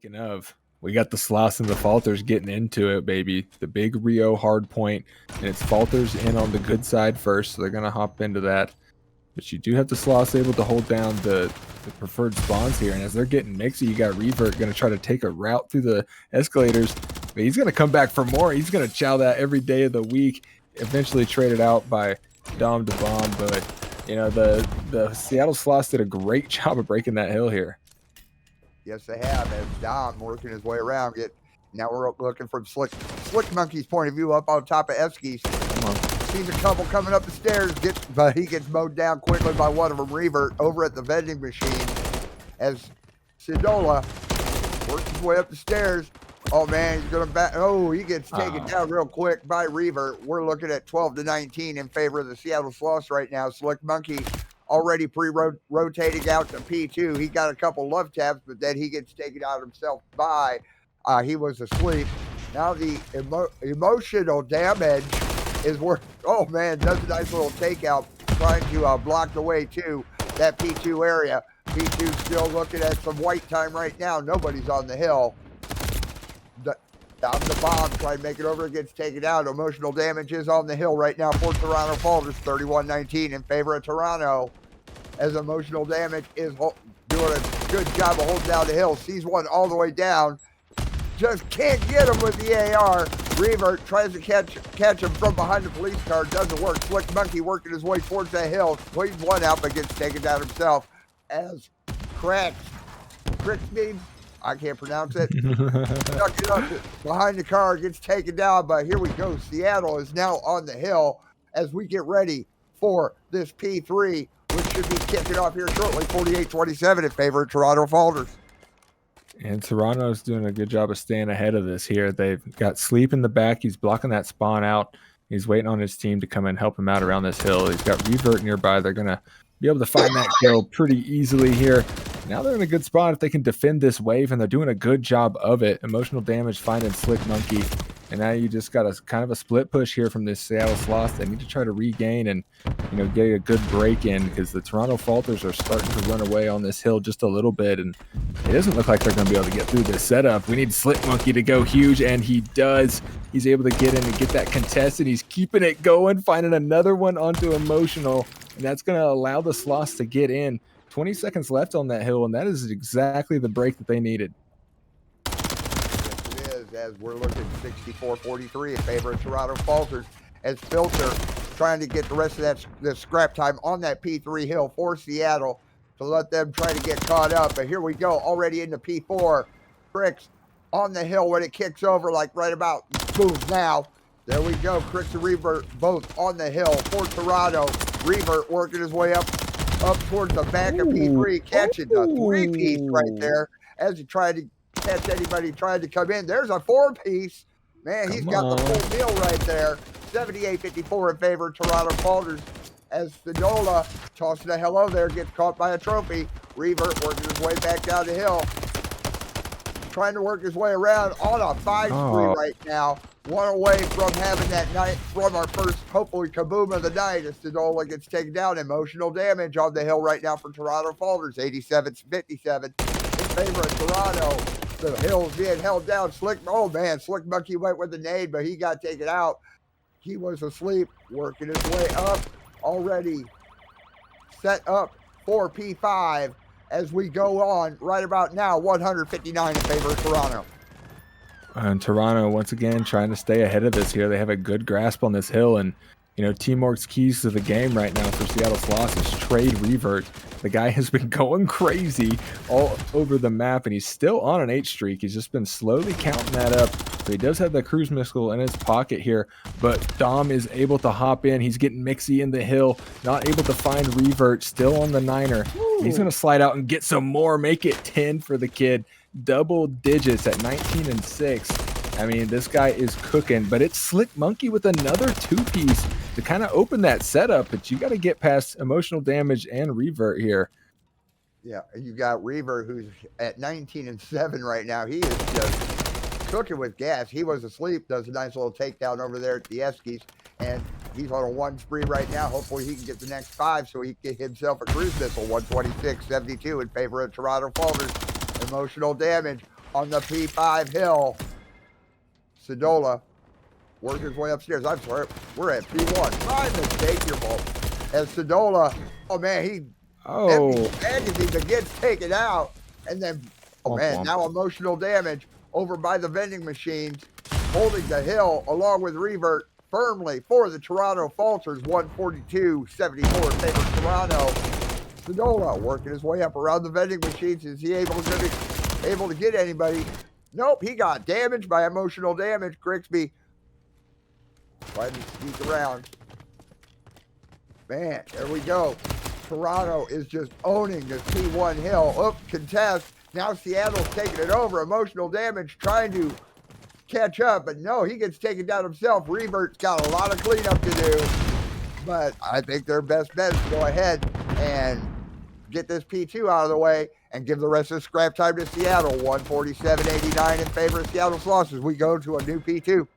Speaking of, we got the Sloths and the Falters getting into it, baby. The big Rio hard point, and it's Falters in on the good side first, so they're going to hop into that. But you do have the Sloths able to hold down the preferred spawns here, and as they're getting mixy, you got Revert going to try to take a route through the escalators, but he's going to come back for more. He's going to chow that every day of the week, eventually traded out by Dom to Bomb, but you know, the Seattle Sloths did a great job of breaking that hill here. Yes, they have. As Dom working his way around. Now we're looking from Slick Monkey's point of view up on top of Eskies. Sees a couple coming up the stairs, but he gets mowed down quickly by one of them, Revert, over at the vending machine. As Sidola works his way up the stairs. Oh man, he's gonna back. Oh, he gets taken down real quick by Revert. We're looking at 12-19 in favor of the Seattle Sloths right now. Slick Monkey already rotating out to P2. He got a couple love taps, but then he gets taken out himself by. He was asleep. Now the emotional damage is worth. Oh man, does a nice little takeout, trying to block the way to that P2 area. P2 still looking at some white time right now. Nobody's on the hill. Down the Bomb, trying to make it over, gets taken out. Emotional damage is on the hill right now for Toronto Falters, 31-19 in favor of Toronto. As emotional damage is doing a good job of holding down the hill. Sees one all the way down. Just can't get him with the AR. Revert tries to catch him from behind the police car. Doesn't work. Slick Monkey working his way towards that hill. Leaves one out, but gets taken down himself. As Cricksby, I can't pronounce it. Stuck it up behind the car, gets taken down. But here we go. Seattle is now on the hill as we get ready for this P3, which should be kicking off here shortly. 48-27 in favor of Toronto Falters. And Toronto's doing a good job of staying ahead of this here. They've got Sleep in the back. He's blocking that spawn out. He's waiting on his team to come and help him out around this hill. He's got Revert nearby. They're going to be able to find that kill pretty easily here. Now they're in a good spot if they can defend this wave, and they're doing a good job of it. Emotional damage finding Slick Monkey. And now you just got a kind of a split push here from this Seattle Sloths. They need to try to regain and, you know, get a good break in, because the Toronto Falters are starting to run away on this hill just a little bit, and it doesn't look like they're going to be able to get through this setup. We need Slick Monkey to go huge, and he does. He's able to get in and get that contest, and he's keeping it going, finding another one onto Emotional, and that's going to allow the Sloths to get in. 20 seconds left on that hill, and that is exactly the break that they needed. As we're looking 64-43 in favor of Toronto Falters, as Filter trying to get the rest of the scrap time on that P3 hill for Seattle to let them try to get caught up. But here we go, already into P4. Cricks on the hill when it kicks over, like right about boom now. There we go. Cricks and Revert both on the hill for Toronto. Revert working his way up towards the back of P3, catching the three-piece right there as he tried to catch anybody tried to come in. There's a four-piece. Man, he's got the full meal right there. 78-54 in favor of Toronto Falters as Sidola tossing a hello there, gets caught by a trophy. Revert working his way back down the hill. Trying to work his way around on a 5-3 right now. One away from having that night from our first, hopefully, kaboom of the night as Sidola gets taken down. Emotional damage on the hill right now for Toronto Falters. 87-57 in favor of Toronto. The hill's being held down. Slick Monkey went with the nade, but he got taken out. He was asleep, working his way up, already set up for P5 as we go on right about now. 159 in favor of Toronto. And Toronto, once again, trying to stay ahead of this here. They have a good grasp on this hill, and you know, Teamwork's keys to the game right now for Seattle Sloths is trade Revert. The guy has been going crazy all over the map, and he's still on an 8 streak. He's just been slowly counting that up. So he does have the cruise missile in his pocket here, but Dom is able to hop in. He's getting mixy in the hill, not able to find Revert, still on the 9er. He's going to slide out and get some more, make it 10 for the kid. Double digits at 19 and 6. I mean, this guy is cooking, but it's Slick Monkey with another 2-piece to kind of open that setup, but you got to get past emotional damage and Revert here. Yeah, you got Revert, who's at 19 and 7 right now. He is just cooking with gas. He was asleep, does a nice little takedown over there at the Eskies, and he's on a 1 spree right now. Hopefully he can get the next 5 so he can get himself a cruise missile. 126-72 in favor of Toronto Falters. Emotional damage on the P5 hill. Sedola working his way upstairs. I'm sorry, we're at P1. My mistake, your fault. As Sedola, oh man, he empties the magazine but gets taken out. And then, oh man, now emotional damage over by the vending machines, holding the hill along with Revert firmly for the Toronto Falters. 142-74 in favor of Toronto. Sedola working his way up around the vending machines. Is he able to get anybody? Nope, he got damaged by emotional damage. Grigsby trying to sneak around. Man, there we go. Toronto is just owning this P1 hill. Up contest. Now Seattle's taking it over. Emotional damage trying to catch up, but no, he gets taken down himself. Revert's got a lot of cleanup to do, but I think their best bet is to go ahead and get this P2 out of the way and give the rest of the scrap time to Seattle. 147-89 in favor of Seattle Sloths as we go to a new P2.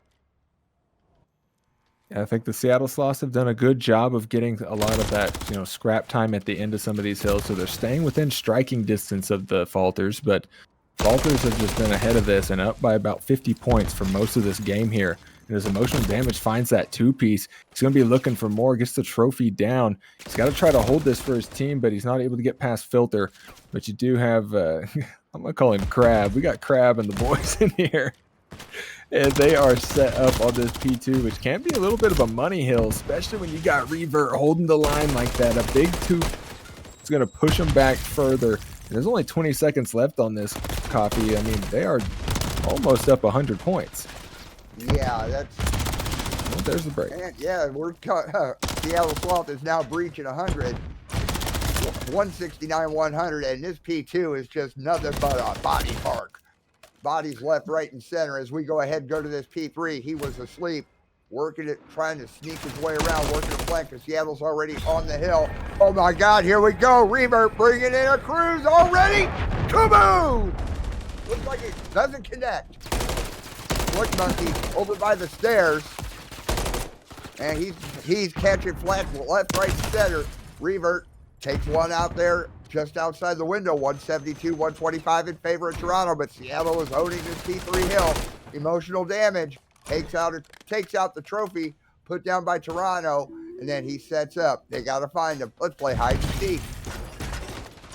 I think the Seattle Sloths have done a good job of getting a lot of that, scrap time at the end of some of these hills. So they're staying within striking distance of the Falters, but Falters have just been ahead of this and up by about 50 points for most of this game here. And as emotional damage finds that two-piece, he's going to be looking for more, gets the trophy down. He's got to try to hold this for his team, but he's not able to get past Filter. But you do have, I'm going to call him Crab. We got Crab and the boys in here. And they are set up on this P2, which can be a little bit of a money hill, especially when you got Revert holding the line like that. A big two is going to push them back further. And there's only 20 seconds left on this copy. I mean, they are almost up 100 points. Yeah, that's... Well, there's the break. And yeah, Seattle Sloth is now breaching 100. 169-100, and this P2 is just nothing but a body park. Bodies left, right, and center as we go ahead and go to this P3. He was asleep, working it, trying to sneak his way around, working the flank, because Seattle's already on the hill. Oh my God, here we go. Revert bringing in a cruise already. Kaboom! Looks like it doesn't connect. Slick Monkey over by the stairs, and he's catching flat left, right, and center. Revert takes one out there just outside the window. 172-125 in favor of Toronto, but Seattle is owning this P3 hill. Emotional damage takes out the trophy put down by Toronto, and then he sets up. They got to find him. Let's play hide and seek.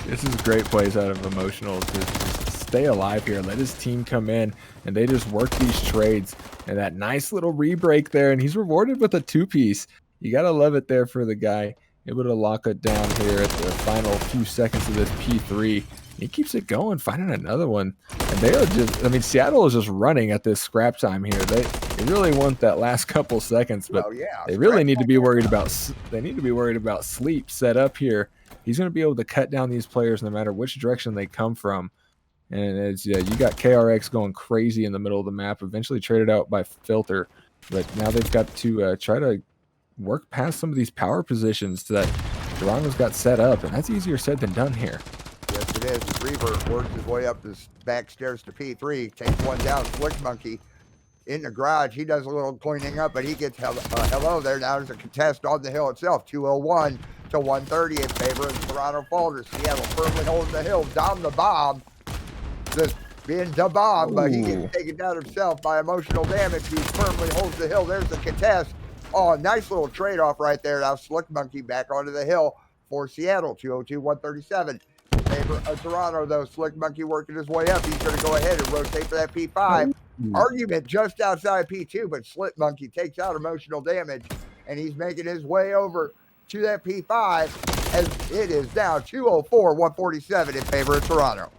This is great plays out of Emotional to just stay alive here, let his team come in, and they just work these trades. And that nice little re-break there, and he's rewarded with a two-piece. You got to love it there for the guy. Able to lock it down here at the final few seconds of this P3. He keeps it going, finding another one. And they are just, I mean, Seattle is just running at this scrap time here. They really want that last couple seconds, but they really need to be worried about, sleep set up here. He's going to be able to cut down these players no matter which direction they come from. And it's, you got KRX going crazy in the middle of the map, eventually traded out by Filter. But now they've got to try to work past some of these power positions that Toronto's got set up, and that's easier said than done here. Yes, it is. Revert works his way up the back stairs to P3, takes one down. Slick Monkey in the garage. He does a little cleaning up, but he gets hello there. Now there's a contest on the hill itself. 201-130 in favor of Toronto Falters. Seattle firmly holding the hill. Dom the Bomb, just being the bomb, but he gets taken down himself by emotional damage. He firmly holds the hill. There's the contest. Oh, nice little trade-off right there. Now Slick Monkey back onto the hill for Seattle. 202-137 in favor of Toronto, though. Slick Monkey working his way up. He's going to go ahead and rotate for that P5. Argument just outside P2, but Slick Monkey takes out emotional damage, and he's making his way over to that P5 as it is now 204-147 in favor of Toronto.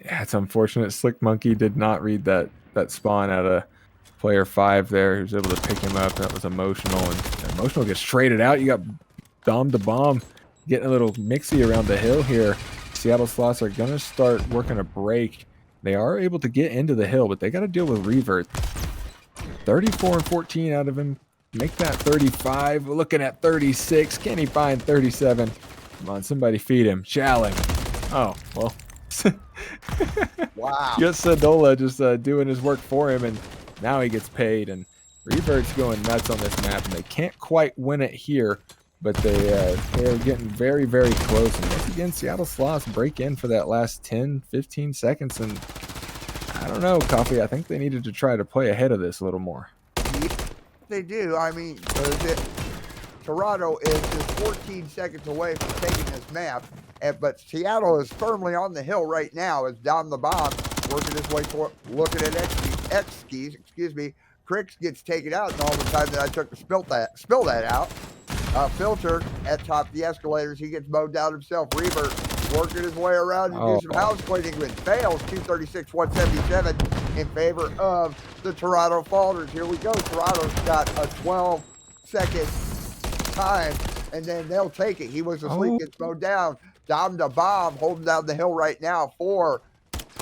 Yeah, it's unfortunate. Slick Monkey did not read that spawn out of player 5 there. He was able to pick him up. That was Emotional, and Emotional gets traded out. You got Dom the Bomb getting a little mixy around the hill here. Seattle Sloths are going to start working a break. They are able to get into the hill, but they got to deal with Revert. 34-14 out of him. Make that 35. We're looking at 36. Can he find 37? Come on, somebody feed him. Chow him. Oh, well. Wow. Just Sedola just doing his work for him, and now he gets paid, and Revert's going nuts on this map, and they can't quite win it here, but they're getting very, very close. And once again, Seattle Sloths break in for that last 10, 15 seconds, and I don't know, Coffee. I think they needed to try to play ahead of this a little more. Yeah, they do. I mean, Toronto is just 14 seconds away from taking this map, but Seattle is firmly on the hill right now as Dom the Bomb working his way toward, looking at X-Skis, excuse me. Cricks gets taken out, and all the time that I took to spill that out. Filter at top of the escalators, he gets mowed down himself. Reaver working his way around to do some house cleaning, but fails 236, 177 in favor of the Toronto Falters. Here we go. Toronto's got a 12-second time, and then they'll take it. He was asleep, gets mowed down. Dom the Bomb holding down the hill right now for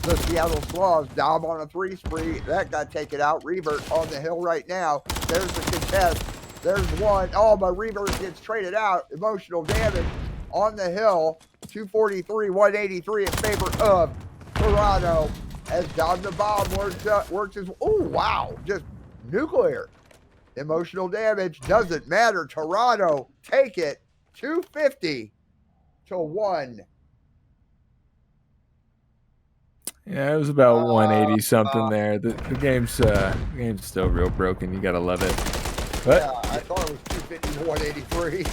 the Seattle Sloths. Dom on a 3 spree. That got taken out. Revert on the hill right now. There's the contest. There's one. Oh, but Revert gets traded out. Emotional damage on the hill. 243, 183 in favor of Toronto as Dom the Bomb works his. Oh, wow. Just nuclear. Emotional damage doesn't matter. Toronto take it 250 to 1. Yeah, it was about 180 something there. The game's still real broken. You gotta love it. But yeah, I thought it was 250 to 183.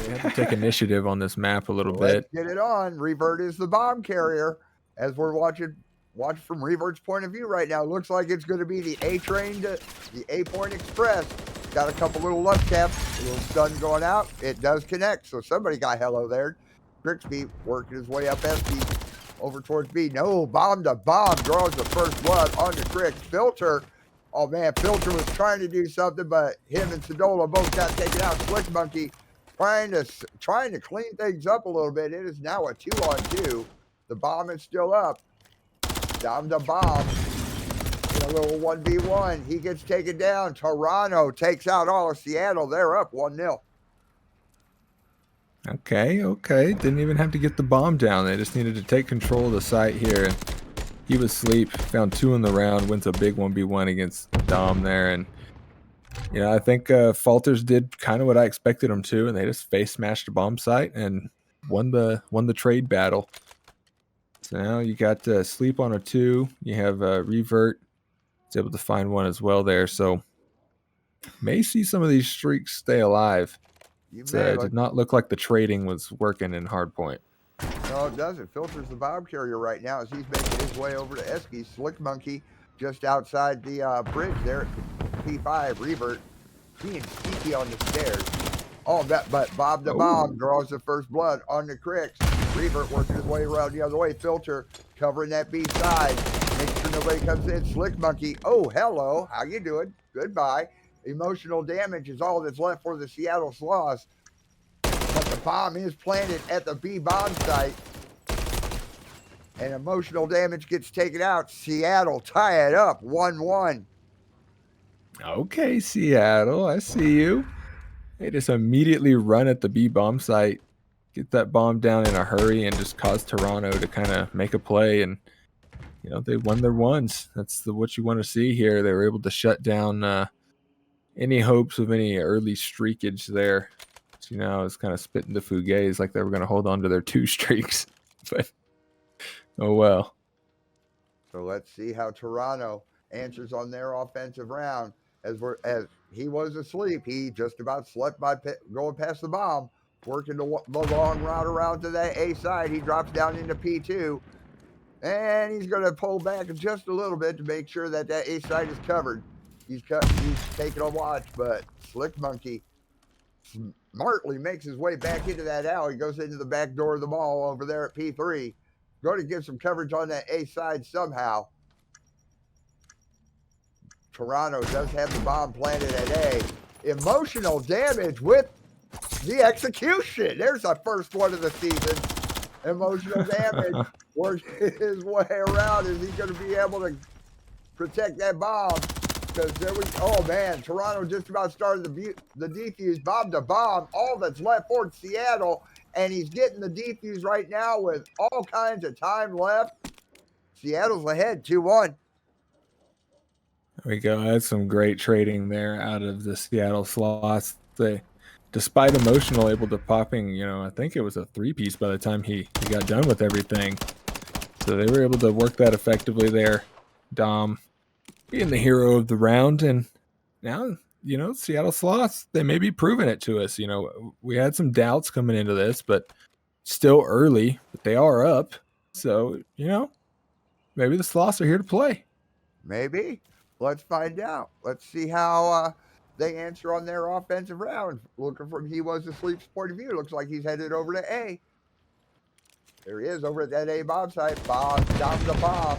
They have to take initiative on this map a little bit. Let's get it on. Revert is the bomb carrier as we're watching from Revert's point of view right now. Looks like it's going to be the A train to the A Point Express. Got a couple little left taps, a little stun going out. It does connect, so somebody got hello there. Crixby working his way up SP over towards B. No, Bomb to Bomb draws the first blood onto Crix. Filter. Oh man, Filter was trying to do something, but him and Sadola both got taken out. Slick Monkey trying to clean things up a little bit. It is now a 2-on-2. The bomb is still up. Dom the Bomb in a little 1v1. He gets taken down. Toronto takes out all of Seattle. They're up 1-0. Okay. Didn't even have to get the bomb down. They just needed to take control of the site here. He was asleep. Found 2 in the round. Wins a big 1v1 against Dom there. And, you know, I think Falters did kind of what I expected them to. And they just face smashed the bomb site and won the trade battle. So now you got Sleep on a 2. You have Revert. He's able to find 1 as well there. So may see some of these streaks stay alive. It did not look like the trading was working in Hardpoint. No, it doesn't. Filters the bomb carrier right now as he's making his way over to Eski. Slick Monkey just outside the bridge there at P5. Revert being sneaky on the stairs. Oh, but Bob the Bomb draws the first blood on the Crix. Revert working his way around the other way. Filter covering that B side. Make sure nobody comes in. Slick Monkey. Oh, hello. How you doing? Goodbye. Emotional damage is all that's left for the Seattle Sloths. But the bomb is planted at the B bomb site. And emotional damage gets taken out. Seattle tie it up 1-1. Okay, Seattle. I see you. They just immediately run at the B bomb site. Get that bomb down in a hurry and just cause Toronto to kind of make a play. And, you know, they won their ones. That's what you want to see here. They were able to shut down any hopes of any early streakage there. So, you know, it's kind of spitting the Fugays like they were going to hold on to their 2 streaks. But, oh well. So let's see how Toronto answers on their offensive round. As he was asleep, he just about slept by going past the bomb. Working the long route around to that A side. He drops down into P2. And he's going to pull back just a little bit to make sure that A side is covered. He's taking a watch, but Slick Monkey smartly makes his way back into that alley. Goes into the back door of the mall over there at P3. Going to get some coverage on that A side somehow. Toronto does have the bomb planted at A. Emotional damage with the execution. There's the first one of the season. Emotional damage working his way around. Is he going to be able to protect that bomb? Because oh man, Toronto just about started the defuse. Bomb to Bomb. All that's left for Seattle. And he's getting the defuse right now with all kinds of time left. Seattle's ahead 2-1. There we go. That's some great trading there out of the Seattle Sloths. They, despite emotional, able to popping, you know, I think it was a 3-piece by the time he got done with everything. So they were able to work that effectively there. Dom being the hero of the round. And now, Seattle Sloths, they may be proving it to us. We had some doubts coming into this, but still early, but they are up. So, maybe the Sloths are here to play. Maybe. Let's find out. Let's see how they answer on their offensive round. Looking from He Was Asleep's point of view, looks like he's headed over to A. There he is over at that A bomb site. Bomb, down the bomb.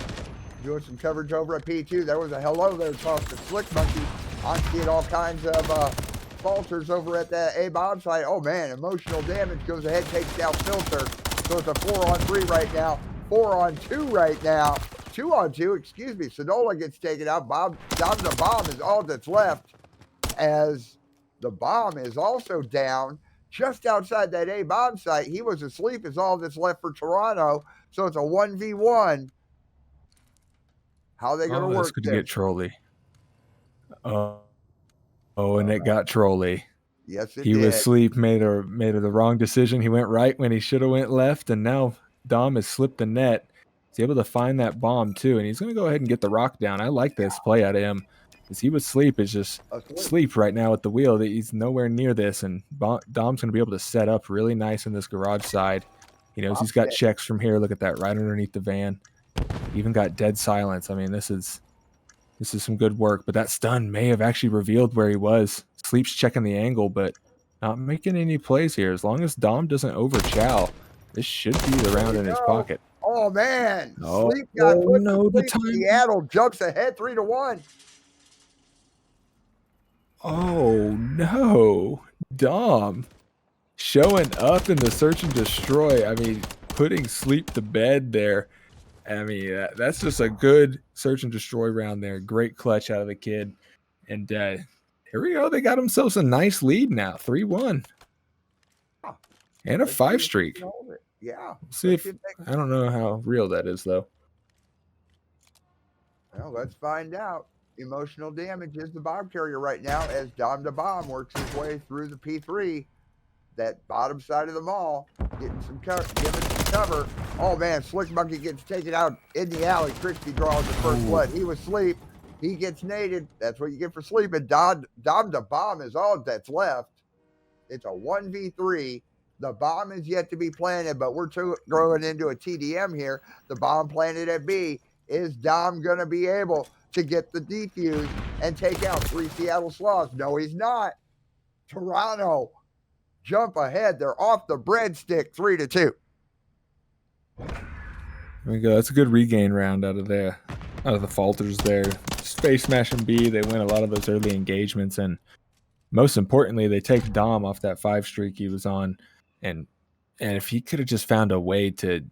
Doing some coverage over at P2. There was a hello there tossed to Slick Monkey. I'm seeing all kinds of falters over at that A bomb site. Oh man, emotional damage goes ahead, takes down Filter. So it's a 4-on-3 right now. 4-on-2 right now. 2-on-2, excuse me. Sonola gets taken out. Down the bomb is all that's left, as the bomb is also down just outside that A bomb site. He Was Asleep is all that's left for Toronto. So it's a 1v1. How are they going to work this? Could get trolly. And it got trolly. Yes, it he did. Was asleep, made the wrong decision. He went right when he should have went left, and now Dom has slipped the net. He's able to find that bomb too, and he's going to go ahead and get the rock down. I like this play out of him, because He Was Asleep is just sleep right now at the wheel. He's nowhere near this, and Dom's going to be able to set up really nice in this garage side. He knows he's got checks from here. Look at that, right underneath the van. Even got dead silence. I mean, this is some good work, but that stun may have actually revealed where he was. Sleep's checking the angle, but not making any plays here. As long as Dom doesn't overchow, this should be the round in his pocket. Oh man! Sleep got put to sleep. Seattle jumps ahead 3-1. Oh no! Dom showing up in the search and destroy. I mean, putting Sleep to bed there. I mean, that's just a good search and destroy round there. Great clutch out of the kid. And here we go. They got themselves a nice lead now, 3-1. And a 5 streak. Yeah. See if I don't know how real that is, though. Well, let's find out. Emotional damage is the bomb carrier right now, as Dom the Bomb works his way through the P3. That bottom side of the mall, getting some cover, giving some cover. Oh man, Slick Monkey gets taken out in the alley. Crispy draws the first blood. He Was Asleep. He gets naded. That's what you get for sleeping. Dom the Bomb is all that's left. It's a 1v3. The bomb is yet to be planted, but we're going into a TDM here. The bomb planted at B. Is Dom going to be able to get the defuse and take out 3 Seattle Sloths? No, he's not. Toronto jump ahead. They're off the breadstick, 3-2. There we go. That's a good regain round out of the Falters there. Space smashing B. They win a lot of those early engagements, and most importantly, they take Dom off that 5 streak he was on. And if he could have just found a way to,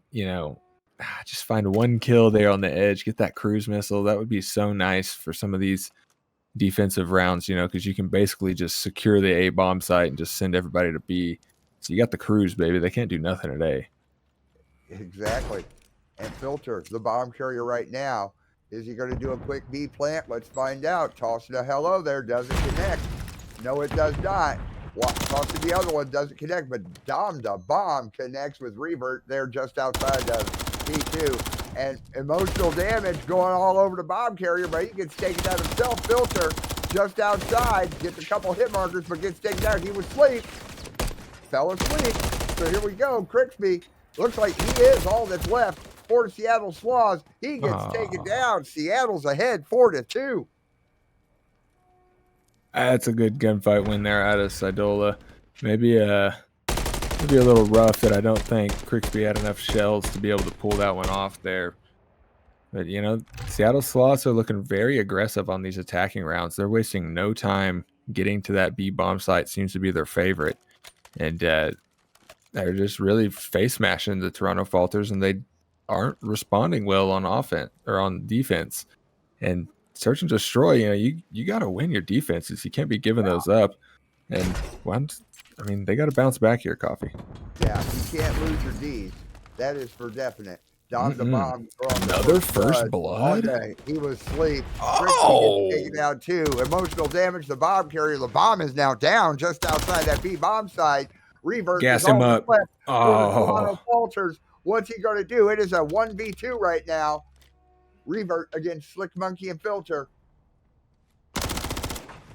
just find one kill there on the edge, get that cruise missile, that would be so nice for some of these defensive rounds, because you can basically just secure the A bomb site and just send everybody to B. So you got the cruise, baby. They can't do nothing at A. Exactly. And Filter, the bomb carrier right now, is he going to do a quick B plant? Let's find out. Tossing a hello there. Doesn't connect. No, it does not. Tossing the other one doesn't connect, but Dom the Bomb connects with Revert there just outside of P2. And emotional damage going all over the bomb carrier, but he gets taken out himself. Filter just outside, gets a couple hit markers, but gets taken out. He was asleep. Fell asleep. So here we go. Crispy. Looks like he is all that's left for the Seattle Sloths. He gets taken down. Seattle's ahead 4-2. That's a good gunfight win there out of Sidola. Maybe a little rough that I don't think Crispy had enough shells to be able to pull that one off there. But, Seattle Sloths are looking very aggressive on these attacking rounds. They're wasting no time getting to that B bomb site. Seems to be their favorite. And they're just really face smashing the Toronto Falters, and they aren't responding well on offense or on defense. And search and destroy, you got to win your defenses. You can't be giving those up. And they got to bounce back here, Coffee. Yeah, you can't lose your Ds. That is for definite. Dom the Bomb. Another first blood? He was asleep. Oh! Taken out too. Emotional damage. The bomb carrier. The bomb is now down just outside that B bomb site. Revert. Gas him up. Toronto Falters. What's he going to do? It is a 1v2 right now. Revert against Slick Monkey and Filter.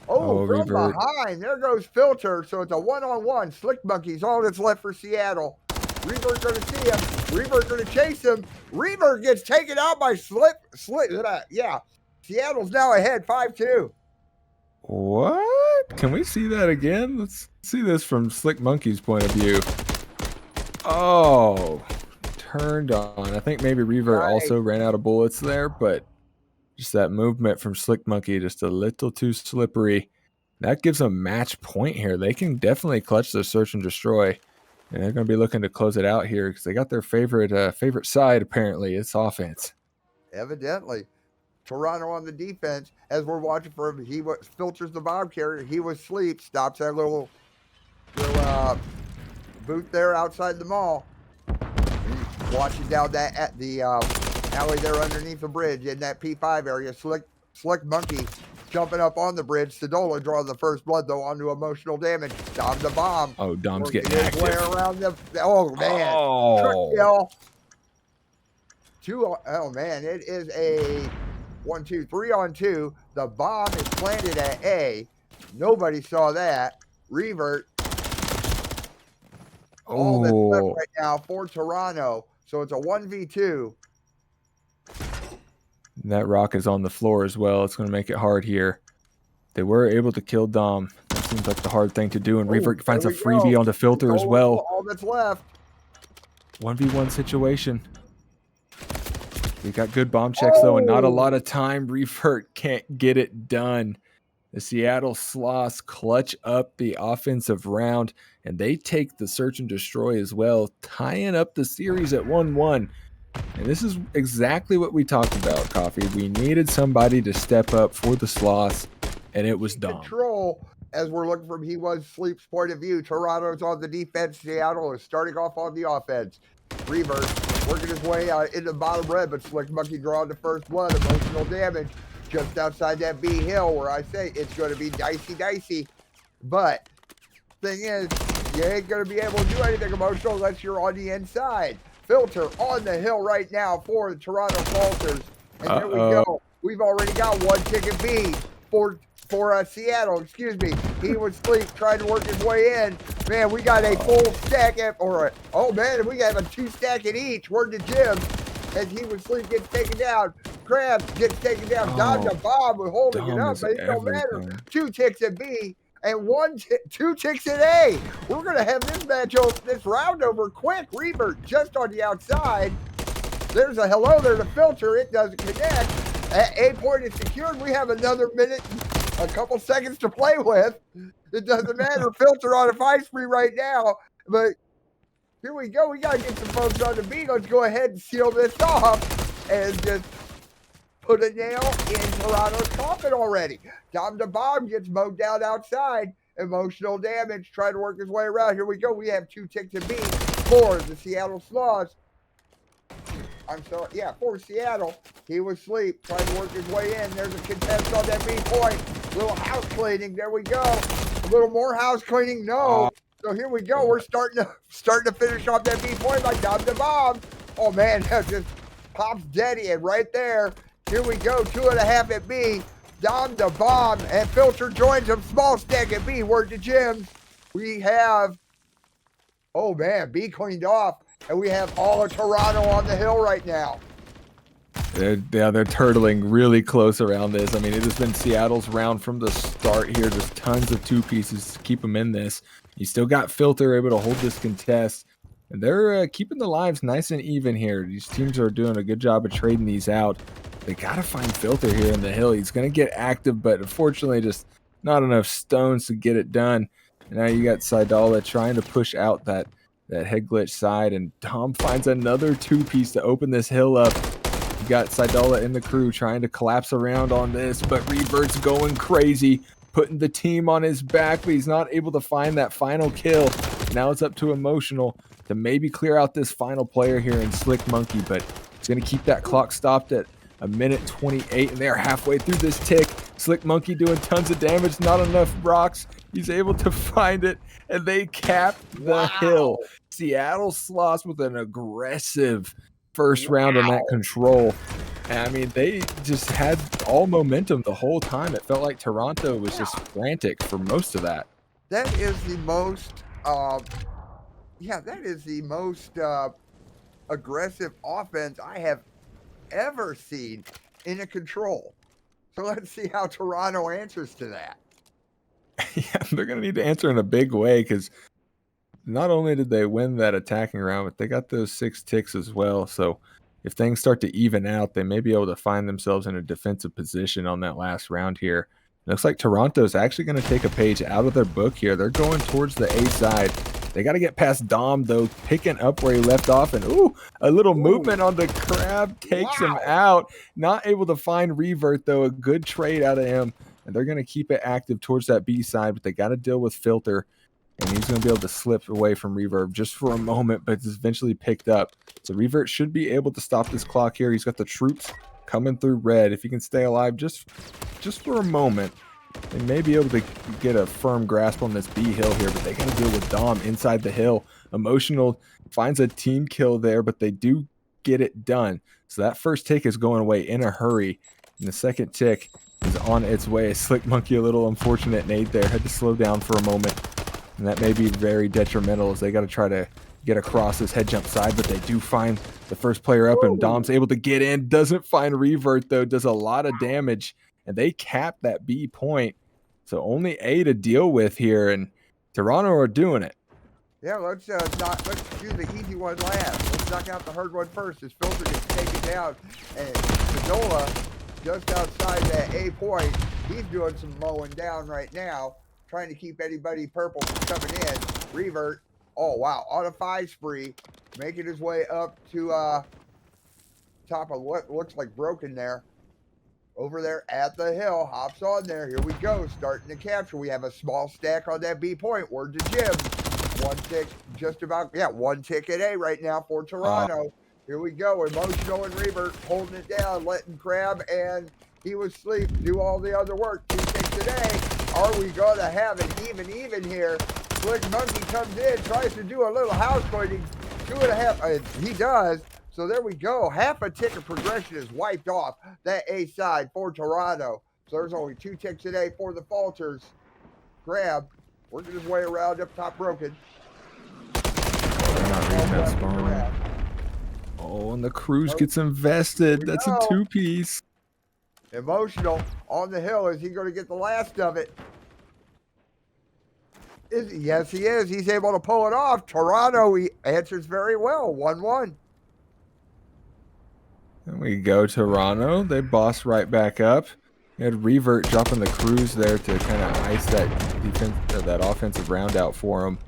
Oh, from Revert. behind. There goes Filter. So it's a one-on-one. Slick Monkey's all that's left for Seattle. Revert going to see him. Revert going to chase him. Revert gets taken out by Slick. Yeah. Seattle's now ahead 5-2. What? Can we see that again? Let's see this from Slick Monkey's point of view. Oh, turned on. I think maybe Revert also ran out of bullets there, but just that movement from Slick Monkey, just a little too slippery. That gives them a match point here. They can definitely clutch the search and destroy. And they're going to be looking to close it out here because they got their favorite side, apparently. It's offense. Evidently. Toronto on the defense, as we're watching for him, he filters the bomb carrier. He was asleep, stops that little booth there outside the mall. He's watching down that at the alley there underneath the bridge in that P5 area. Slick Monkey jumping up on the bridge. Sadola drawing the first blood, though, onto emotional damage. Dom the bomb. Oh, Dom's getting active. Way around the, oh, man. Oh. Oh, man. It is a 1-2, 3-on-2. The bomb is planted at A. Nobody saw that. Revert. All that's left right now for Toronto. So it's a 1v2. That rock is on the floor as well. It's going to make it hard here. They were able to kill Dom. That seems like the hard thing to do. And Revert finds a freebie on the Filter as well. All that's left. 1v1 situation. We got good bomb checks, though, and not a lot of time. Revert can't get it done. The Seattle Sloths clutch up the offensive round, and they take the search and destroy as well, tying up the series at 1-1. And this is exactly what we talked about, Coffee. We needed somebody to step up for the Sloths, and it was Dom. Control, as we're looking from He Was Sleep's point of view. Toronto's on the defense. Seattle is starting off on the offense. Revert working his way into the bottom red, but Slick Monkey drawing the first blood. Emotional damage just outside that B hill, where I say it's going to be dicey. But thing is, you ain't going to be able to do anything emotional unless you're on the inside. Filter on the hill right now for the Toronto Falters. And here we go. We've already got one ticket B for Seattle. Excuse me. He was asleep trying to work his way in. Man, we got a full stack and we got a 2 stack in each. Word to Jim. As He Was Asleep gets taken down. Krabs gets taken down. Dom the bomb was holding it up, but it don't matter. 2 ticks at B and 2 ticks at A. We're gonna have this round over quick. Revert just on the outside. There's a hello there to Filter. It doesn't connect. A point is secured. We have another minute, a couple seconds to play with. It doesn't matter. Filter on a 5 spree right now, but here we go. We got to get some folks on the beat. Let's go ahead and seal this off and just put a nail in Toronto's coffin already. Dom the bomb gets mowed down outside. Emotional damage. Trying to work his way around. Here we go. We have 2 ticks to beat for the Seattle Sloths. For Seattle. He was asleep, trying to work his way in. There's a contest on that B point. Little house cleaning. There we go. A little more house cleaning. No. So here we go. We're starting to finish off that B point by Dom the bomb. Oh man, that just pops Daddy in right there. Here we go. 2.5 at B. Dom the bomb and Filter joins him. Small stack at B. Word to Jim. We have, oh man, B cleaned off. And we have all of Toronto on the hill right now. They're turtling really close around this. I mean, it has been Seattle's round from the start here. Just tons of 2 pieces to keep them in this. You still got Filter able to hold this contest. And they're keeping the lives nice and even here. These teams are doing a good job of trading these out. They got to find Filter here in the hill. He's going to get active, but unfortunately just not enough stones to get it done. And now you got Saidala trying to push out that head glitch side, and Dom finds another 2-piece to open this hill up. You got Saidala in the crew trying to collapse around on this, but Revert's going crazy, putting the team on his back, but he's not able to find that final kill. Now it's up to Emotional to maybe clear out this final player here in Slick Monkey, but he's going to keep that clock stopped at 1:28, and they're halfway through this tick. Slick Monkey doing tons of damage, not enough rocks. He's able to find it, and they cap the hill. Seattle Sloths with an aggressive first round on that control. I mean, they just had all momentum the whole time. It felt like Toronto was just frantic for most of that. That is the most, that is the most aggressive offense I have ever seen in a control. So let's see how Toronto answers to that. Yeah, they're going to need to answer in a big way because not only did they win that attacking round, but they got those 6 ticks as well. So if things start to even out, they may be able to find themselves in a defensive position on that last round here. It looks like Toronto's actually going to take a page out of their book here. They're going towards the A side. They got to get past Dom, though, picking up where he left off. And, a little movement on the Crab takes him out. Not able to find Revert, though. A good trade out of him. And they're going to keep it active towards that B side, but they got to deal with Filter. And he's going to be able to slip away from Reverb just for a moment, but it's eventually picked up. So Revert should be able to stop this clock here. He's got the troops coming through red. If he can stay alive just for a moment, they may be able to get a firm grasp on this B hill here, but they got to deal with Dom inside the hill. Emotional finds a team kill there, but they do get it done. So that first tick is going away in a hurry, and the second tick is on its way. Slick Monkey, a little unfortunate nade there, had to slow down for a moment. And that may be very detrimental as they got to try to get across this head jump side, but they do find the first player up, and Dom's able to get in. Doesn't find Revert, though. Does a lot of damage, and they cap that B point. So only A to deal with here, and Toronto are doing it. Yeah, let's do the easy one last. Let's knock out the hard one first. This Filter gets taken down, and Sadola, just outside that A point, he's doing some mowing down right now, trying to keep anybody purple from coming in. Revert, oh wow, on a 5 spree, making his way up to top of what looks like Broken there. Over there at the hill, hops on there. Here we go, starting to capture. We have a small stack on that B point. Word to Jim. 1 tick, just about, 1 ticket A right now for Toronto. Here we go, Emotional and Revert holding it down, letting Crab and he was asleep do all the other work. 2 ticks a day. Are we going to have an even here? Slick Monkey comes in, tries to do a little house pointing. 2.5, he does. So there we go. Half a tick of progression is wiped off that A side for Toronto. So there's only 2 ticks a day for the Falters. Crab working his way around up top Broken. They're not reading that spawn. Oh, and the Cruise gets invested. That's a 2-piece. Emotional on the hill. Is he going to get the last of it? Yes, he is. He's able to pull it off. Toronto, he answers very well. 1-1. There we go, Toronto. They boss right back up. You had Revert dropping the Cruise there to kind of ice that that offensive round out for them.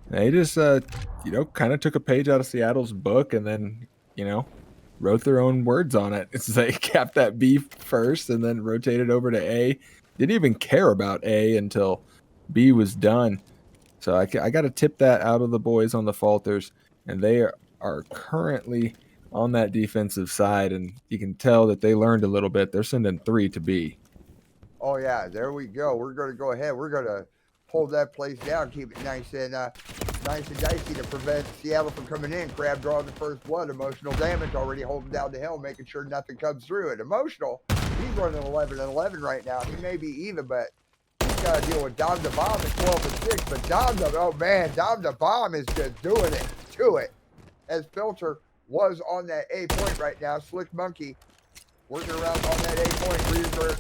They just, kind of took a page out of Seattle's book and then, wrote their own words on it. It's they capped that B first and then rotated over to A. Didn't even care about A until B was done. So I got to tip that out of the boys on the Falters, and they are currently on that defensive side, and you can tell that they learned a little bit. They're sending 3 to B. Oh yeah, there we go. We're going to go ahead. We're going to hold that place down, keep it nice and dicey to prevent Seattle from coming in. Crab drawing the first blood. Emotional damage already holding down the hill, making sure nothing comes through it. Emotional, he's running 11-11 right now. He may be even, but he's got to deal with Dom the Bomb at 12-6. But Dom the Bomb is just doing it to it. As Filter was on that A point right now. Slick Monkey working around on that A point. Revert.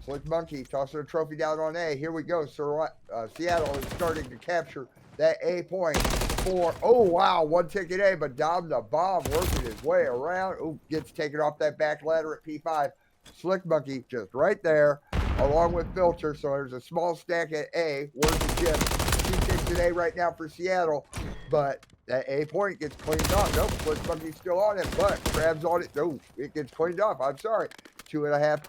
Slick Monkey tossing a trophy down on A. Here we go. Seattle is starting to capture that A point for, 1 ticket A, but Dom the Bomb working his way around. Gets taken off that back ladder at P5. Slick Monkey just right there, along with Filter. So there's a small stack at A. Word to Jim. 2 ticks at A right now for Seattle, but that A point gets cleaned up. Nope, Slick Monkey's still on it, but Crab's on it. No, it gets cleaned up. I'm sorry. 2.5.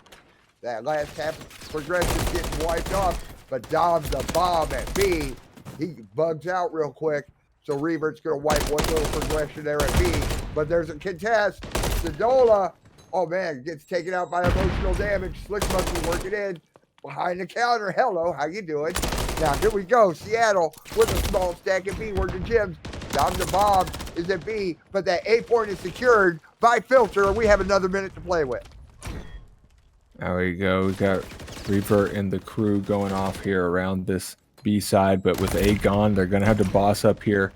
That last half progression getting wiped off, but Dom the Bomb at B, he bugs out real quick. So Revert's going to wipe one little progression there at B, but there's a contest. Sadola, gets taken out by emotional damage. Slick Monkey working in behind the counter. Hello, how you doing? Now here we go. Seattle with a small stack at B. Working Jim's. Dom the Bomb is at B, but that A point is secured by Filter. We have another minute to play with. There we go. We got Revert and the crew going off here around this B side, but with A gone, they're going to have to boss up here.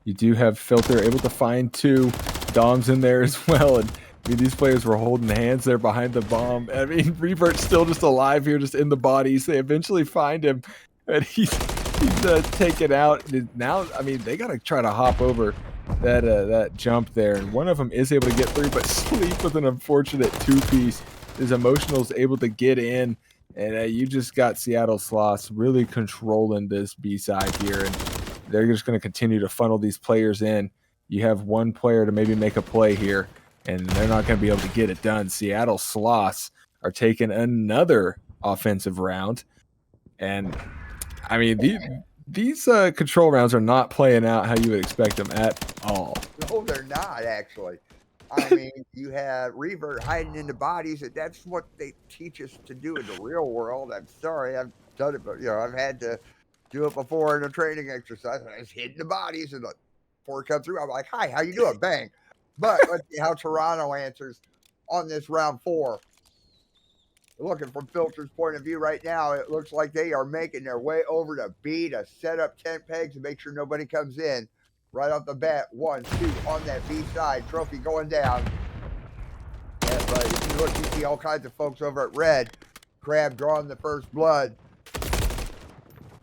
You do have Filter able to find 2. Dom's in there as well, and I mean, these players were holding hands there behind the bomb. I mean, Revert's still just alive here, just in the bodies. They eventually find him, and he's taken out. Now, I mean, they got to try to hop over that jump there, and one of them is able to get through, but Sleep with an unfortunate 2-piece. His Emotional's able to get in, and you just got Seattle Sloths really controlling this B side here, and they're just going to continue to funnel these players in. You have one player to maybe make a play here, and they're not going to be able to get it done. Seattle Sloths are taking another offensive round, and I mean, these control rounds are not playing out how you would expect them at all. No, they're not, actually. I mean, you have Revert hiding in the bodies, and that's what they teach us to do in the real world. I'm sorry, I've done it, but I've had to do it before in a training exercise. I was hitting the bodies, and before it comes through, I'm like, "Hi, how you doing?" Bang. But let's see how Toronto answers on this round 4. Looking from Filter's point of view right now, it looks like they are making their way over to B to set up tent pegs and make sure nobody comes in. Right off the bat, 1, 2 on that B side. Trophy going down. Yeah, but if you look, you see all kinds of folks over at Red. Crab drawing the first blood.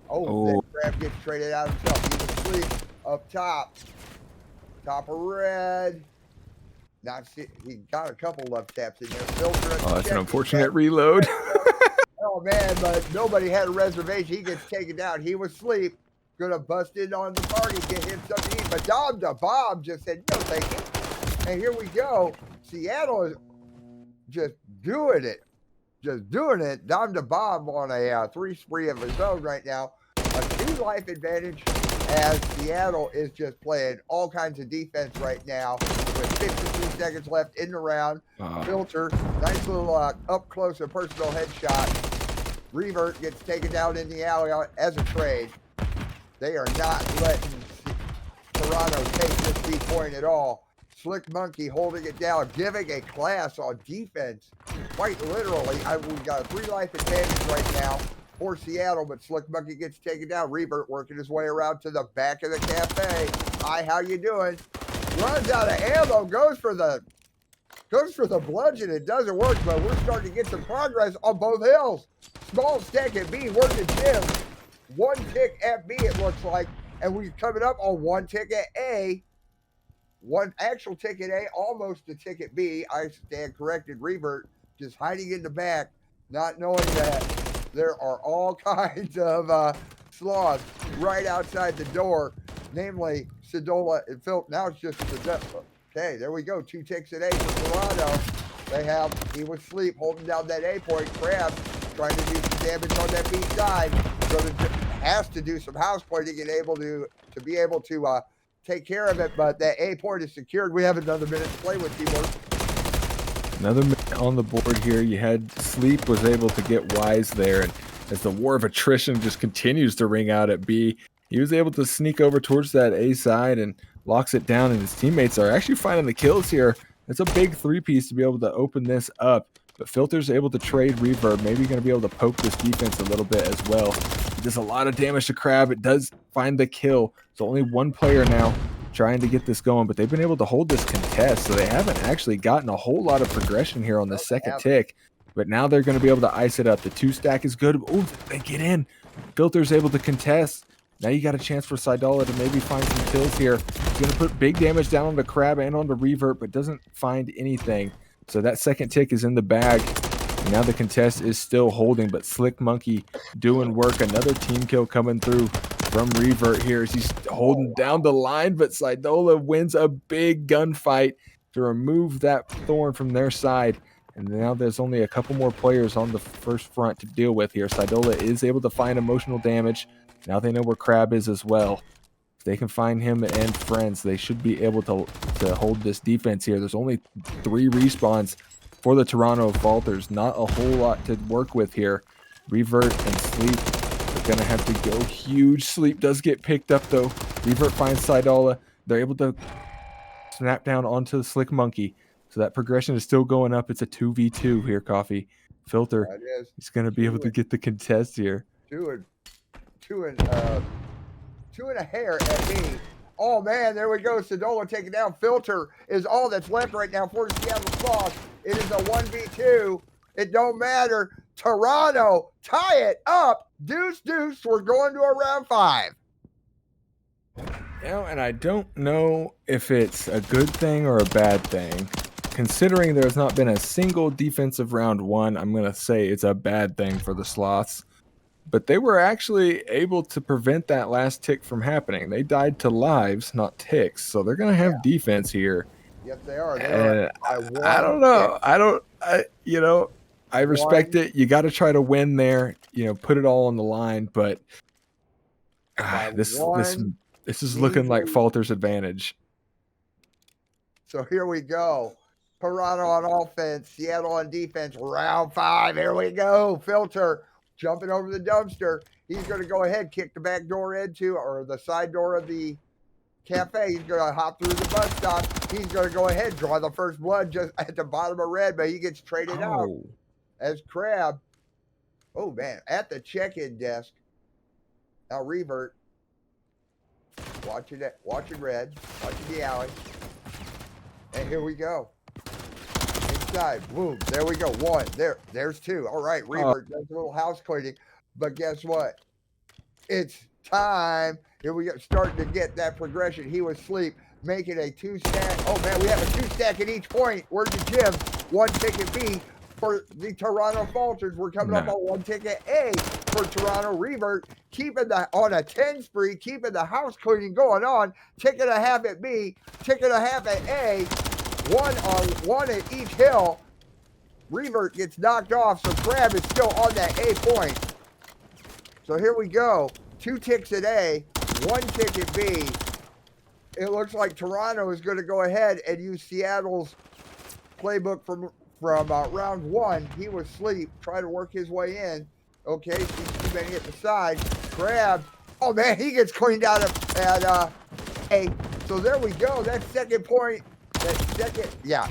Oh. Crab gets traded out himself. He's asleep up top. Top of Red. He got a couple love taps in there. Filter. Oh, that's an unfortunate reload. Oh, man, but nobody had a reservation. He gets taken down. He was asleep. Gonna bust in on the party, get him something to eat. But Dom the Bomb just said, no, thank you. And here we go. Seattle is just doing it. Just doing it. Dom the Bomb on a 3 spree of his own right now. A 2 life advantage as Seattle is just playing all kinds of defense right now with 53 seconds left in the round. Filter, nice little up close and personal headshot. Revert gets taken down in the alley as a trade. They are not letting Toronto take this B point at all. Slick Monkey holding it down, giving a class on defense. Quite literally, we've got a 3 life advantage right now for Seattle, but Slick Monkey gets taken down. Revert working his way around to the back of the cafe. Hi, how you doing? Runs out of ammo, goes for the bludgeon. It doesn't work, but we're starting to get some progress on both hills. Small stack at B, working Jim. 1 tick at B, it looks like, and we're coming up on 1 tick at A. 1 actual tick at A, almost a tick at B. I stand corrected. Revert just hiding in the back, not knowing that there are all kinds of sloths right outside the door, namely Sedola and Phil. Now it's just Sedola. Okay, there we go. 2 ticks at A for Toronto. He was asleep, holding down that A point. Crab trying to do some damage on that B side. Has to do some house pointing and to be able to take care of it, but that A point is secured. We have another minute to play with, Timur. Another minute on the board here. You had Sleep was able to get Wise there, and as the war of attrition just continues to ring out at B, he was able to sneak over towards that A side and locks it down, and his teammates are actually finding the kills here. It's a big 3-piece to be able to open this up, but Filter's able to trade Reverb, maybe going to be able to poke this defense a little bit as well. It does a lot of damage to Crab. It does find the kill. It's only 1 player now trying to get this going, but they've been able to hold this contest, so they haven't actually gotten a whole lot of progression here on the second tick, but now they're going to be able to ice it up. The 2 stack is good. Oh, they get in. Filter's able to contest. Now you got a chance for Sidola to maybe find some kills here. He's going to put big damage down on the Crab and on the Revert, but doesn't find anything. So that second tick is in the bag. And now the contest is still holding, but Slick Monkey doing work. Another team kill coming through from Revert here as he's holding down the line, but Sidola wins a big gunfight to remove that thorn from their side. And now there's only a couple more players on the first front to deal with here. Sidola is able to find emotional damage. Now they know where Crab is as well. If they can find him and friends, they should be able to hold this defense here. There's only 3 respawns for the Toronto Falters. Not a whole lot to work with here. Revert and Sleep are going to have to go huge. Sleep does get picked up, though. Revert finds Sidola. They're able to snap down onto the Slick Monkey. So that progression is still going up. It's a 2v2 here, Coffee. Filter, That is. he's going to be able to get the contest here. Two and a hair at me. Oh man, there we go. Sadola taking down. Filter is all that's left right now for the Seattle Sloths. It is a 1v2. It don't matter. Toronto, tie it up. Deuce. We're going to a round 5. And I don't know if it's a good thing or a bad thing. Considering there's not been a single defensive round 1, I'm going to say it's a bad thing for the Sloths. But they were actually able to prevent that last tick from happening. They died to lives, not ticks. So they're going to have defense here. Yes, they are. I don't know. I respect it. You got to try to win there. Put it all on the line. But this is looking like Falters' advantage. So here we go. Toronto on offense, Seattle on defense. Round 5. Here we go. Filter jumping over the dumpster. He's going to go ahead, kick the back door into, or the side door of the cafe. He's going to hop through the bus stop. He's going to go ahead, draw the first blood just at the bottom of red, but he gets traded out as Crab. Oh, man, at the check-in desk. Now revert. Watching red, watching the alley. And here we go. Inside, boom, there we go. 1, there's 2. All right, revert does a little house cleaning. But guess what? It's time. Here we go, starting to get that progression. He was asleep, making a 2-stack. Oh, man, we have a 2-stack at each point. Where's the gym? 1 ticket B for the Toronto Falters. We're coming up on 1 ticket A for Toronto. Revert keeping on a 10 spree, keeping the house cleaning going on. Ticket a half at B, ticket a half at A. 1 at each hill. Revert gets knocked off, so Crab is still on that A point. So here we go. 2 ticks at A, 1 tick at B. It looks like Toronto is going to go ahead and use Seattle's playbook from round 1. He was asleep, trying to work his way in. Okay, sees too many at the side. Crab. Oh man, he gets cleaned out at A. So there we go. That second point.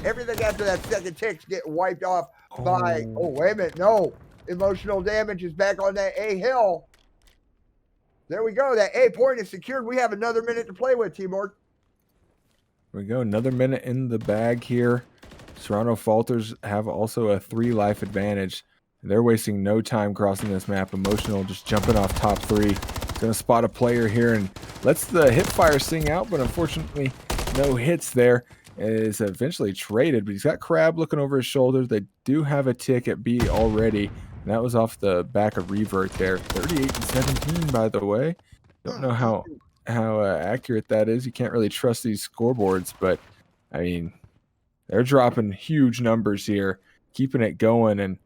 Everything after that second tick's getting wiped off by, wait a minute, no. Emotional damage is back on that A hill. There we go. That A point is secured. We have another minute to play with, Timor. There we go. Another minute in the bag here. Toronto Falters have also a 3 life advantage. They're wasting no time crossing this map. Emotional just jumping off top 3. He's going to spot a player here and lets the hip fire sing out, but unfortunately no hits there. Is eventually traded, but he's got Crab looking over his shoulder. They do have a tick at B already, and that was off the back of revert there. 38-17, by the way. Don't know how accurate that is. You can't really trust these scoreboards, but I mean, they're dropping huge numbers here, keeping it going. And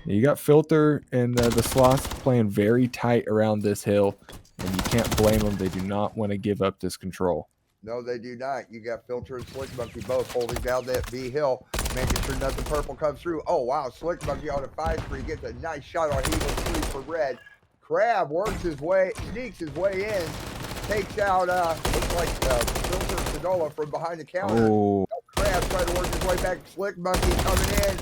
you got Filter and the Sloths playing very tight around this hill, and you can't blame them. They do not want to give up this control. No, they do not. You got Filter and Slick Monkey both holding down that B hill, making sure nothing purple comes through. Oh, wow. Slick Monkey on a 5 spree gets a nice shot on Eagle 3 for red. Crab works his way, sneaks his way in, takes out, looks like Filter Sadola from behind the counter. Crab trying to work his way back. Slick Monkey coming in.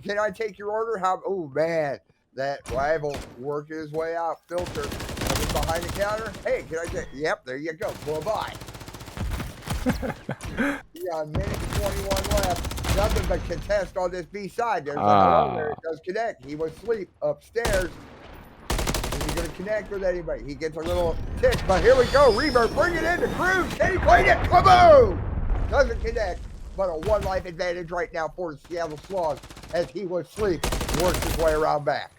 Can I take your order? Oh, man. That rival working his way out. Filter coming behind the counter. Hey, can I take? Yep, there you go. Bye-bye. Yeah, a minute and 21 left. Nothing but contest on this B side. There's a hello there. It does connect. He was asleep upstairs. Is he going to connect with anybody? He gets a little tick, but here we go. Revert, bring it in to Cruz. Can he play it? Kaboom! Doesn't connect, but a 1 life advantage right now for the Seattle Sloths as he was asleep. Works his way around back.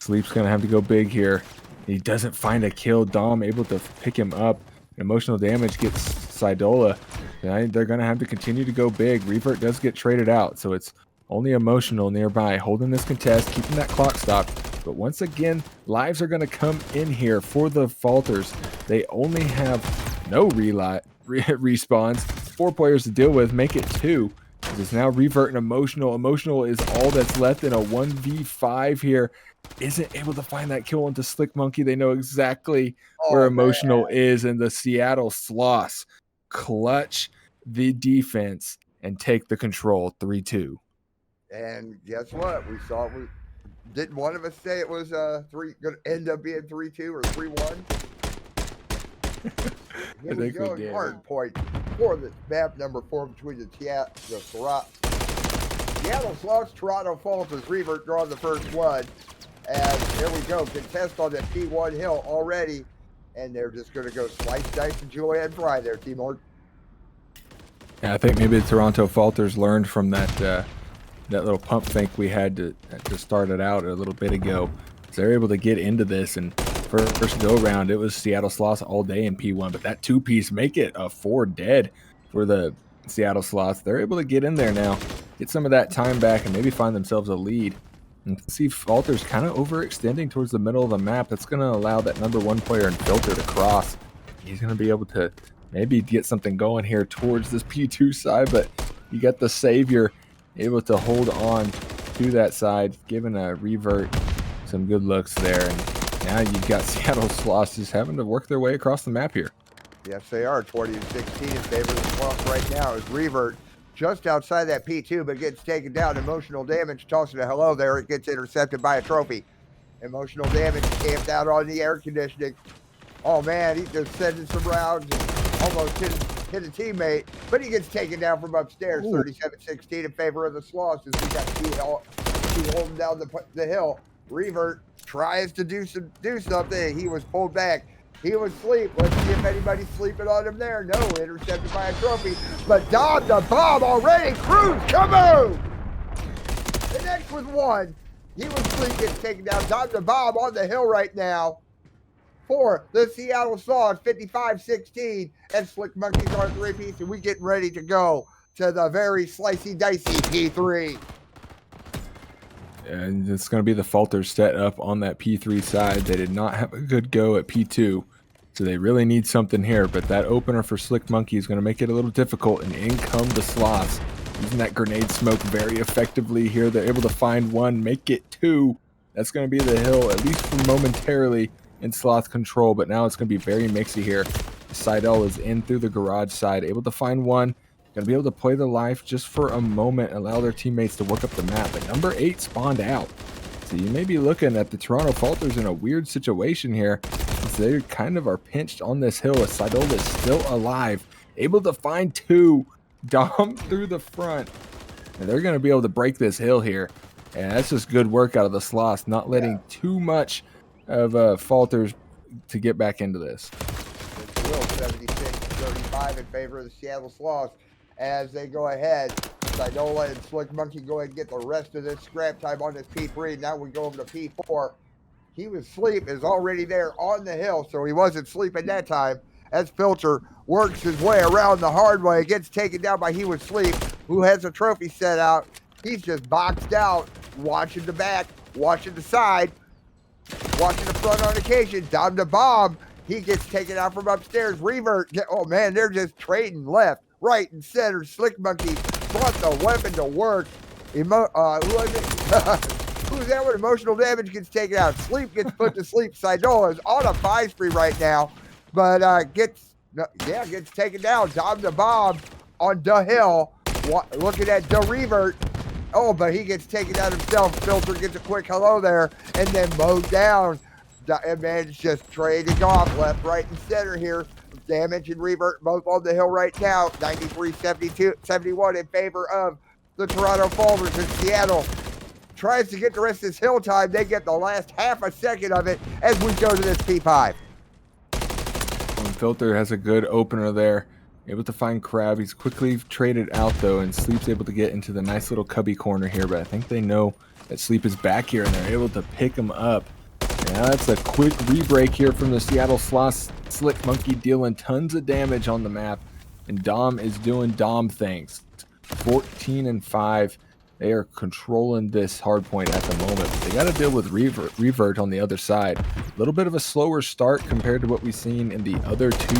Sleep's going to have to go big here. He doesn't find a kill. Dom able to pick him up. Emotional damage gets Sidola. They're going to have to continue to go big. Revert does get traded out, so it's only Emotional nearby, holding this contest, keeping that clock stopped. But once again, lives are going to come in here for the Falters. They only have no respawns. 4 players to deal with, make it 2. It is now Revert and Emotional. Emotional is all that's left in a 1v5 here. Isn't able to find that kill into Slick Monkey. They know exactly where Emotional is, and the Seattle Sloths clutch the defense and take the control 3-2. And guess what? We saw it. Didn't one of us say it was going to end up being 3-2 or 3-1? Here we go. Hard point for the map number 4 between the Seattle Sloths, Toronto Falters. Revert drawing the first blood. And here we go. Contest on that P1 hill already. And they're just going to go slice, dice, and Julianne Fry there, Timor. Yeah, I think maybe the Toronto Falters learned from that little pump fake we had to start it out a little bit ago. So they're able to get into this, and first go around, it was Seattle Sloths all day in P1, but that 2-piece make it a 4 dead for the Seattle Sloths. They're able to get in there now, get some of that time back, and maybe find themselves a lead. And see Falters kind of overextending towards the middle of the map. That's going to allow that number 1 player in Filter to cross. He's going to be able to maybe get something going here towards this P2 side, but you got the Savior able to hold on to that side, giving a Revert some good looks there. And now you've got Seattle Sloths just having to work their way across the map here. Yes, they are. 20-16 in favor of the Sloths right now as Revert just outside that P2, but gets taken down. Emotional damage, tossing a hello there. It gets intercepted by a trophy. Emotional damage camped out on the air conditioning. Oh, man, he's just sending some rounds and almost hit a teammate, but he gets taken down from upstairs. 37-16 in favor of the Sloths as we got two holding down the hill. Revert tries to do something. He was pulled back. He was asleep. Let's see if anybody's sleeping on him there. No, intercepted by a trophy. But Dom the Bomb already. Cruz, come on! The next with 1. He was asleep, gets taken down. Dom the Bomb on the hill right now for the Seattle Sloths, 55-16. And Slick Monkeys are 3-piece, and we getting ready to go to the very slicey, dicey P3. And it's going to be the Falters set up on that P3 side. They did not have a good go at P2, so they really need something here. But that opener for Slick Monkey is going to make it a little difficult, and in come the Sloths. Using that grenade smoke very effectively here. They're able to find 1, make it 2. That's going to be the hill, at least for momentarily, in Sloth control. But now it's going to be very mixy here. Seidel is in through the garage side, able to find 1. Going to be able to play the life just for a moment, allow their teammates to work up the map. But number 8 spawned out. So you may be looking at the Toronto Falters in a weird situation here, since they kind of are pinched on this hill as Seidel is still alive. Able to find 2. Dom through the front. And they're going to be able to break this hill here. And that's just good work out of the Sloths, not letting too much of Falters to get back into this. It's still 76-35 in favor of the Seattle Sloths. As they go ahead, Sidola and Slick Monkey go ahead and get the rest of this scrap time on this P3. Now we go over to P4. He was asleep, is already there on the hill, so he wasn't sleeping that time. As Filter works his way around the hard way, gets taken down by He Was Sleep, who has a trophy set out. He's just boxed out, watching the back, watching the side, watching the front on occasion. Dom the Bomb, he gets taken out from upstairs. Revert, oh man, they're just trading left, right, and center. Slick Monkey brought the weapon to work. Who was it? Who's that when emotional damage gets taken out? Sleep gets put to sleep. Sidola is on a 5 spree right now, but gets taken down. Dom the Bomb on the hill, looking at the Revert. Oh, but he gets taken down himself. Filter gets a quick hello there, and then mowed down. And man, it's just trading off left, right, and center here. Damage and Revert both on the hill right now. 93-71 in favor of the Toronto Falters. In Seattle tries to get the rest of this hill time. They get the last half a second of it as we go to this P5. Filter has a good opener there. Able to find Crab. He's quickly traded out though, and Sleep's able to get into the nice little cubby corner here, but I think they know that Sleep is back here and they're able to pick him up. Now that's a quick re-break here from the Seattle Sloths. Slick Monkey dealing tons of damage on the map, and Dom is doing Dom things. 14-5. They are controlling this hard point at the moment. But they got to deal with Revert on the other side. A little bit of a slower start compared to what we've seen in the other 2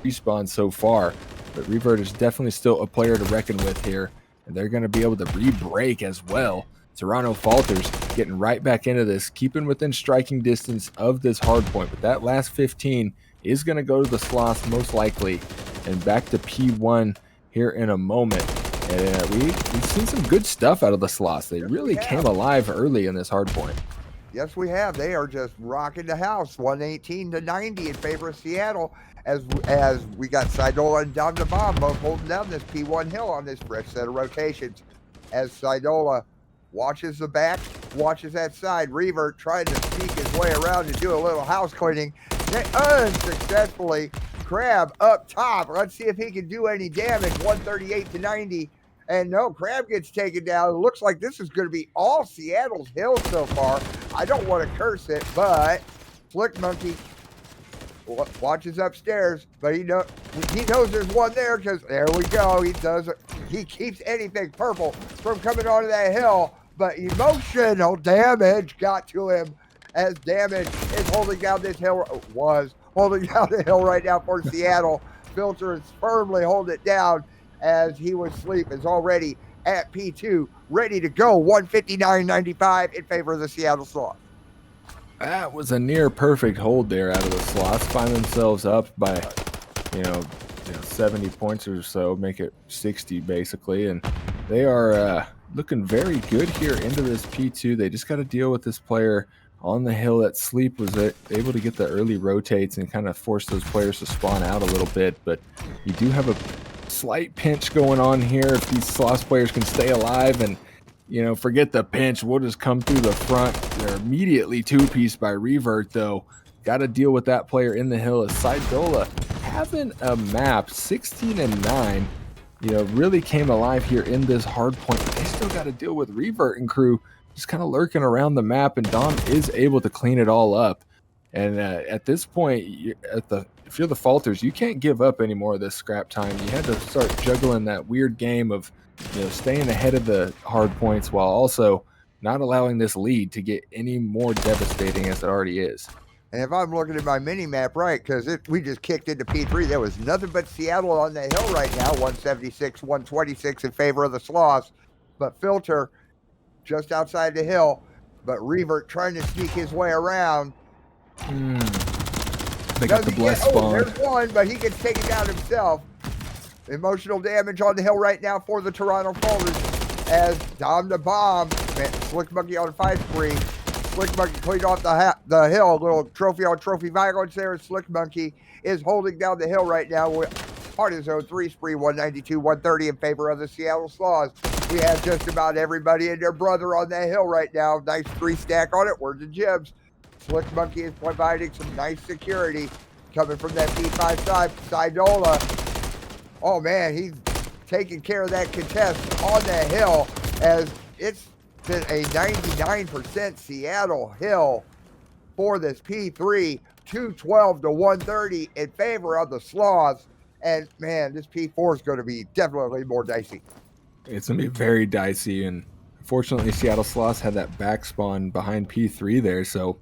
respawns so far. But Revert is definitely still a player to reckon with here, and they're going to be able to re-break as well. Toronto Falters getting right back into this, keeping within striking distance of this hard point. But that last 15 is going to go to the Sloths most likely. And back to P1 here in a moment. And we've seen some good stuff out of the Sloths. They really came alive early in this hard point. Yes, we have. They are just rocking the house, 118-90 in favor of Seattle. As we got Sidola and Dom the Bomb both holding down this P1 hill on this fresh set of rotations. As Sidola watches the back, watches that side, Revert trying to sneak his way around and do a little house cleaning. Unsuccessfully, Crab up top. Let's see if he can do any damage. 138-90. And no, Crab gets taken down. It looks like this is going to be all Seattle's hills so far. I don't want to curse it, but Slick Monkey watches upstairs, but he knows there's one there because there we go. He keeps anything purple from coming onto that hill, but emotional damage got to him as damage is holding down this hill. Was holding down the hill right now for Seattle. Filter is firmly holding it down as he was asleep, is already at P2, ready to go. 159.95 in favor of the Seattle Sloths. That was a near perfect hold there out of the Sloths. Find themselves up by, 70 points or so, make it 60 basically. And they are looking very good here into this P2. They just got to deal with this player on the hill that Sleep was able to get the early rotates and kind of force those players to spawn out a little bit. But you do have a slight pinch going on here. If these Sloths players can stay alive and forget the pinch, we'll just come through the front. They're immediately two-piece by Revert, though. Got to deal with that player in the hill. As Sidola having a map 16-9, really came alive here in this hard point. But they still got to deal with Revert and crew just kind of lurking around the map, and Dom is able to clean it all up. And at this point, if you're the Falters, you can't give up any more of this scrap time. You had to start juggling that weird game of staying ahead of the hard points while also not allowing this lead to get any more devastating as it already is. And if I'm looking at my mini map right, because we just kicked into P3, there was nothing but Seattle on the hill right now, 176-126 in favor of the Sloths. But Filter just outside the hill, but Revert trying to sneak his way around. They got the blessed spawn. There's one, but he gets taken down himself. Emotional damage on the hill right now for the Toronto Falters as Dom the Bomb, Slick Monkey on 5 spree. Slick Monkey cleaned off the hill. A little trophy on trophy violence there. Slick Monkey is holding down the hill right now with part of his own 3 spree, 192-130 in favor of the Seattle Sloths. We have just about everybody and their brother on that hill right now. Nice 3-stack on it. Where's the Jibs? Slick Monkey is providing some nice security coming from that P5 side. Sidola. Oh, man, he's taking care of that contest on the hill as it's been a 99% Seattle hill for this P3, 212-130 in favor of the Sloths. And, man, this P4 is going to be definitely more dicey. It's going to be very dicey, and unfortunately, Seattle Sloths had that back spawn behind P3 there, so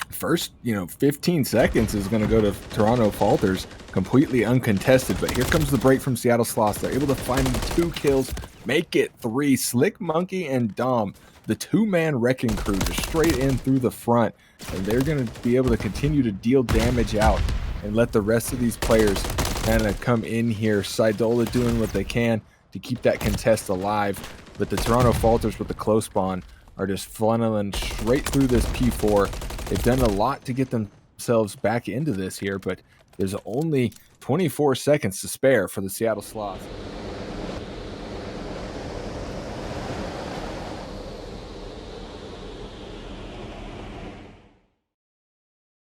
first 15 seconds is going to go to Toronto Falters completely uncontested. But here comes the break from Seattle Sloths. They're able to find 2 kills, make it 3. Slick Monkey and Dom, the 2-man wrecking crew, just straight in through the front, and they're going to be able to continue to deal damage out and let the rest of these players kind of come in here. Sidola doing what they can to keep that contest alive, but the Toronto Falters with the close spawn are just funneling straight through this P4. They've done a lot to get themselves back into this here, but there's only 24 seconds to spare for the Seattle Sloths.